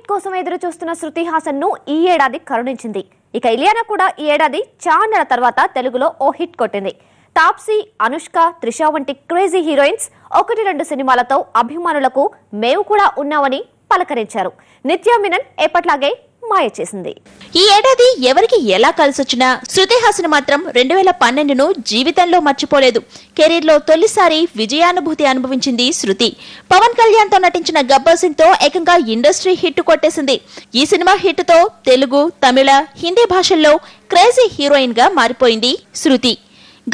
Hit కోసం ఎదురు చూస్తున్న శృతి హాసన్ ను ఈ ఏడాది కరుణించింది. ఇక ఇలియానా కూడా ఈ ఏడాది చాన్నెల తర్వాత తెలుగులో ఓ హిట్ కొట్టింది. తాప్సీ, అనుష్క, త్రిష వంటి క్రేజీ హీరోయిన్స్ 1-2 సినిమాలతో అభిమానులకు మేము కూడా ఉన్నామని పలకరించారు. నిత్యా మీనన్ ఎప్పట్లాగే మాయ చేసింది. ఈ ఏడాది ఎవరికి ఎలా కలిసొచ్చినా శృతి హాసన్ మాత్రం 2012ను జీవితంలో మర్చిపోలేదు. కెరీర్ లో తొలిసారి విజయానుభూతి అనుభవించింది శృతి. పవన్ కళ్యాణ్ తో నటించిన గబ్బర్ సింగ్ తో ఏకంగా ఇండస్ట్రీ హిట్ కొట్టేసింది. ఈ సినిమా హిట్ తో తెలుగు, తమిళ, హిందీ భాషల్లో క్రేజీ హీరోయిన్ గా మారిపోయింది శృతి.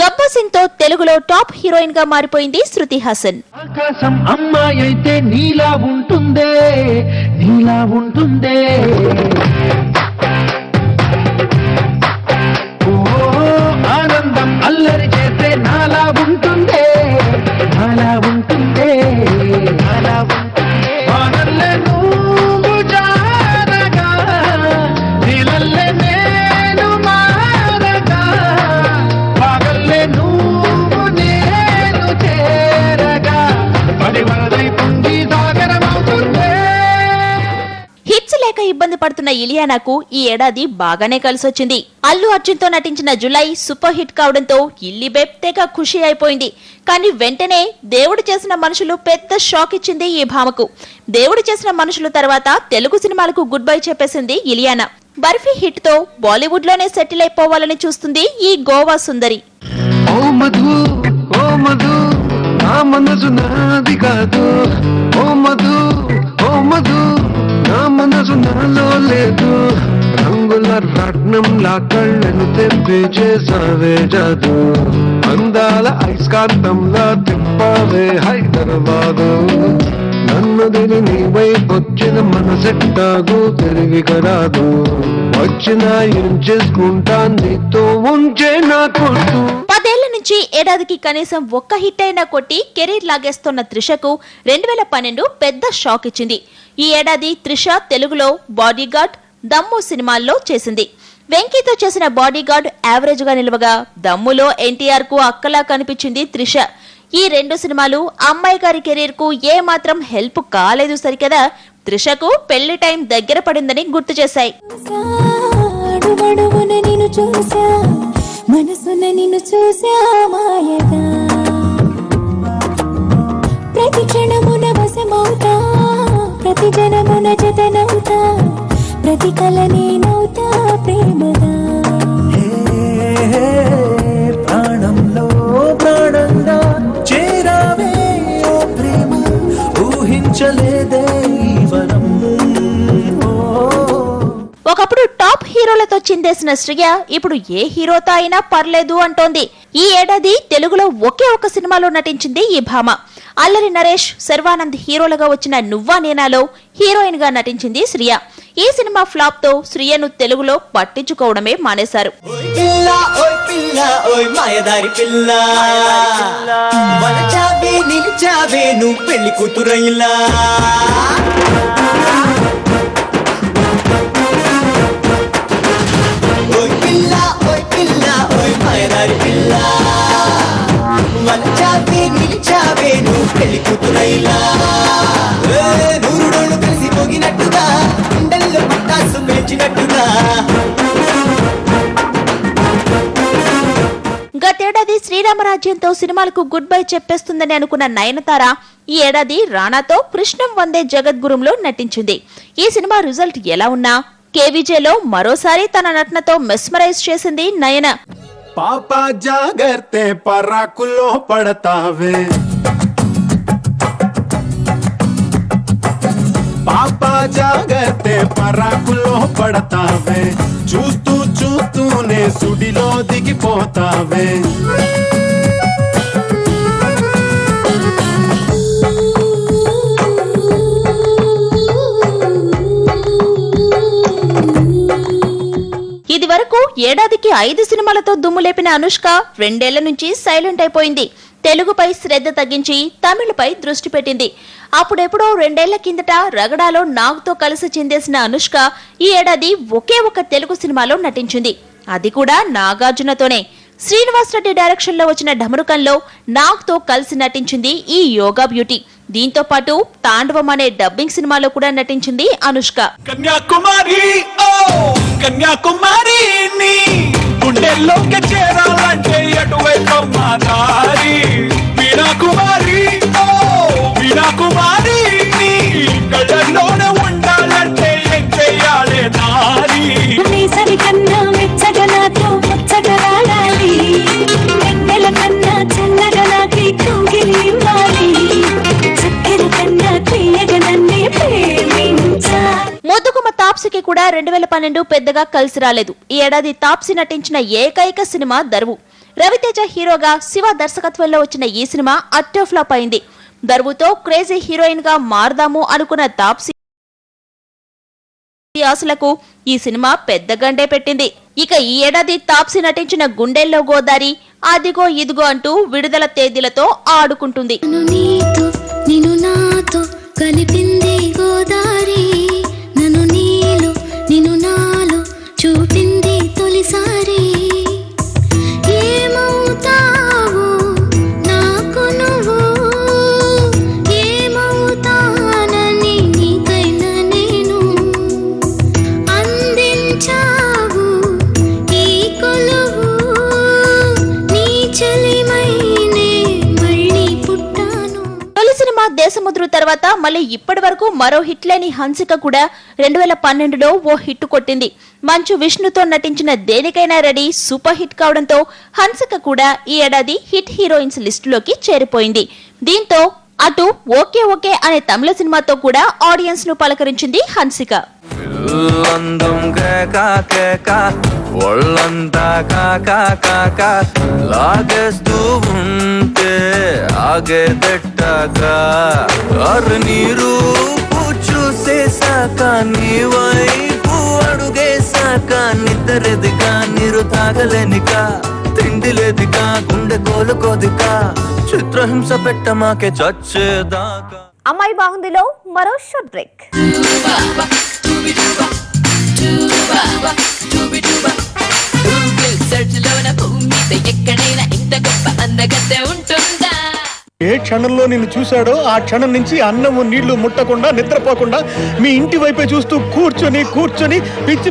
గబ్బర్ సింగ్ తో తెలుగులో టాప్ హీరోయిన్ గా మారిపోయింది శృతి హాసన్. ఆకాశం అమ్మాయి అయితే నీలా ఉంటుందే, నీలా ఉంటుందే. ఓ ఆనందం అల్లరి చేస్తే నాలా ఉంటుందే, నాలా ఉంటుందే, నాలా ఉంటుందే. వానల్లే నువ్వు జారగా, నీలల్లే నేను మారగా, పగల్లే నువ్వు నేను చేరగా, పడి వరదై పొంగి సాగరమవుతుందే. హిట్స్ లేక ఇబ్బంది పడుతున్న ఇలియానాకు ఈ ఏడాది బాగానే కలిసొచ్చింది. అల్లు అర్జున్ తో నటించిన జులై సూపర్ హిట్ కావడంతో ఇల్లి బేబ్ తెగ ఖుషి అయిపోయింది. కానీ వెంటనే దేవుడు చేసిన మనుషులు పెద్ద షాక్ ఇచ్చింది ఈ భామకు. దేవుడు చేసిన మనుషులు తర్వాత తెలుగు సినిమాలకు గుడ్ బై చెప్పేసింది ఇలియానా. బర్ఫీ హిట్ తో బాలీవుడ్ లోనే సెటిల్ అయిపోవాలని చూస్తుంది ఈ గోవా సుందరి. ఓ మధు, ఓ మధు, నా మనసు నాది కాదు. ఓ మధు, ఓ మధు, నా మనసు నాలో లేదు. రంగుల రత్నంలా కళ్ళను తెప్పి చేసావే జాదు. అందాల ఐస్కాంతంలా తిప్పావే హైదరాబాదు. నన్నదిని నీ వైపొచ్చిన మనసెట్టాగు తిరిగి కరాదు. వచ్చిన ఏం చేసుకుంటా నీతో ఉంచే నా కొట్టు. 10 ఏళ్ల నుంచి ఏడాదికి కనీసం ఒక్క హిట్ అయినా కొట్టి కెరీర్ లాగేస్తున్న త్రిషకు 2012 పెద్ద షాక్ ఇచ్చింది. ఈ ఏడాది త్రిష తెలుగులో బాడీగార్డ్, దమ్ము సినిమాల్లో చేసింది. వెంకీతో చేసిన బాడీగార్డ్ యావరేజ్ గా నిలవగా, దమ్ములో ఎన్టీఆర్ కు అక్కలా కనిపించింది త్రిష. ఈ 2 సినిమాలు అమ్మాయి గారి కెరీర్ కు ఏ మాత్రం హెల్ప్ కాలేదు సరికదా, త్రిషకు పెళ్లి టైం దగ్గర పడిందని గుర్తు చేశాయి. ప్రతి క్షణమున వశమవుతా, ప్రతి జనమున జతనవుతా, ప్రతి కల నేనవుతా ప్రేమగా. ప్రాణంలో ప్రాణంగా చేరావే ఓ ప్రేమ, ఊహించలేదే ఈ వరం. ఒకప్పుడు టాప్ హీరోలతో చిందేసిన శ్రియ ఇప్పుడు ఏ హీరోతో అయినా పర్లేదు అంటోంది. ఈ ఏడాది తెలుగులో ఒకే ఒక సినిమాలో నటించింది ఈ భామ. అల్లరి నరేష్, శర్వానంద్ హీరోలుగా వచ్చిన నువ్వా నేనాలో హీరోయిన్ గా నటించింది శ్రియ. ఈ సినిమా ఫ్లాప్ తో శ్రియను తెలుగులో పట్టించుకోవడమే మానేశారు. గతేడాది శ్రీరామరాజ్యంతో సినిమాలకు గుడ్ బై చెప్పేస్తుందని అనుకున్న నయనతార ఈ ఏడాది రాణాతో కృష్ణం వందే జగద్గురుంలో నటించింది. ఈ సినిమా రిజల్ట్ ఎలా ఉన్నా కేవీజేలో మరోసారి తన నటనతో మెస్మరైజ్ చేసింది నయన. పాపా జాగర్తే పరాకులో పడతావే, పాపా జాగర్తే పరాకులో పడతావే, చూస్తూ చూస్తూనే సుడిలో దిగిపోతావే. ఇది వరకు ఏడాదికి 5 సినిమాలతో దుమ్ము లేపిన అనుష్క 2 ఏళ్ల నుంచి సైలెంట్ అయిపోయింది. తెలుగుపై శ్రద్ధ తగ్గించి తమిళపై దృష్టి పెట్టింది. అప్పుడెప్పుడో 2 ఏళ్ల కిందట రగడాలో నాగ్తో కలిసి చిందేసిన అనుష్క ఈ ఏడాది ఒకే ఒక తెలుగు సినిమాలో నటించింది. అది కూడా నాగార్జునతోనే. శ్రీనివాస్ రెడ్డి డైరెక్షన్ లో వచ్చిన ఢమరుకంలో నాగ్తో కలిసి నటించింది ఈ యోగా బ్యూటీ. దీంతో పాటు తాండవం అనే డబ్బింగ్ సినిమాలో కూడా నటించింది అనుష్క. కన్యాకుమారి ఓ కన్యాకుమారి నీ గుండెల్లోకి చేరాలంటే అటువైపు మా దారి వీణాకుమారి ఓ వీణాకుమారి నీ కళ్ళల్లోనే ఉండాలంటే ఏం చెయ్యాలి దారి వేసవి కన్నా వెచ్చగా నాతో ముచ్చటలాడాలి వెన్నెల కన్నా చల్లగా నాకి కౌగిలి ఇవ్వాలి చక్కెర కన్నా తీయగా నన్నే ప్రేమించాలి. ముద్దుగుమ్మ తాప్సీకి కూడా 2012 పెద్దగా కలిసి రాలేదు. ఈ ఏడాది తాప్సీ నటించిన ఏకైక సినిమా దరువు. రవితేజ హీరోగా శివ దర్శకత్వంలో వచ్చిన ఈ సినిమా అట్టర్ ఫ్లాప్ అయింది. దరువుతో క్రేజీ హీరోయిన్ గా మారదాము అనుకున్న తాప్సీ ఆశలకు ఈ సినిమా పెద్ద గండే పెట్టింది. ఇక ఈ ఏడాది తాప్సీ నటించిన గుండెల్లో గోదారి, అదిగో ఇదిగో అంటూ విడుదల తేదీలతో ఆడుకుంటుంది. నిన్ను నాతో కలిపింది గోదారి నన్ను నీలో నిన్ను నాలో చూపింది తొలిసారి ఏమవుతావు నాకు నువ్వు ఏమవుతానని నీకైనా నేను అందించావు ఈ కొలువు నీ చలిమైనే మళ్ళీ పుట్టాను. తొలి సినిమా దేశముద్రు తర్వాత మళ్ళీ ఇప్పటి వరకు మరో హిట్ లేని హన్సిక కూడా 2012లో ఓ హిట్ కొట్టింది. మంచు విష్ణుతో నటించిన దేనికైనా రెడీ సూపర్ హిట్ కావడంతో హన్సిక కూడా ఈ ఏడాది హిట్ హీరోయిన్స్ లిస్టులోకి చేరిపోయింది. దీంతో అటు ఓకే ఓకే అనే తమిళ సినిమాతో కూడా ఆడియన్స్ ను పలకరించింది హన్సిక. అందం కేకా కేకా ఒళ్ళంతా కాకా కాకా లాగేస్తూ ఉంటే ఆగేదెట్టాక అరు నీరు చూసేసాక నీ వైపు అడుగేసాక నిద్రెదిగా నీరు తాగలేనిక తిండి లేదిగా గుండె కోలుకోదిక చిత్రహింస పెట్టమాకే చచ్చేదాకా. అమ్మాయి బాగుందిలో మరో షార్ట్ బ్రేక్. ఏ క్షణంలో నిన్ను చూశాడో ఆ క్షణం నుంచి అన్నము నీళ్లు ముట్టకుండా నిద్రపోకుండా మీ ఇంటి వైపే చూస్తూ కూర్చొని పిచ్చి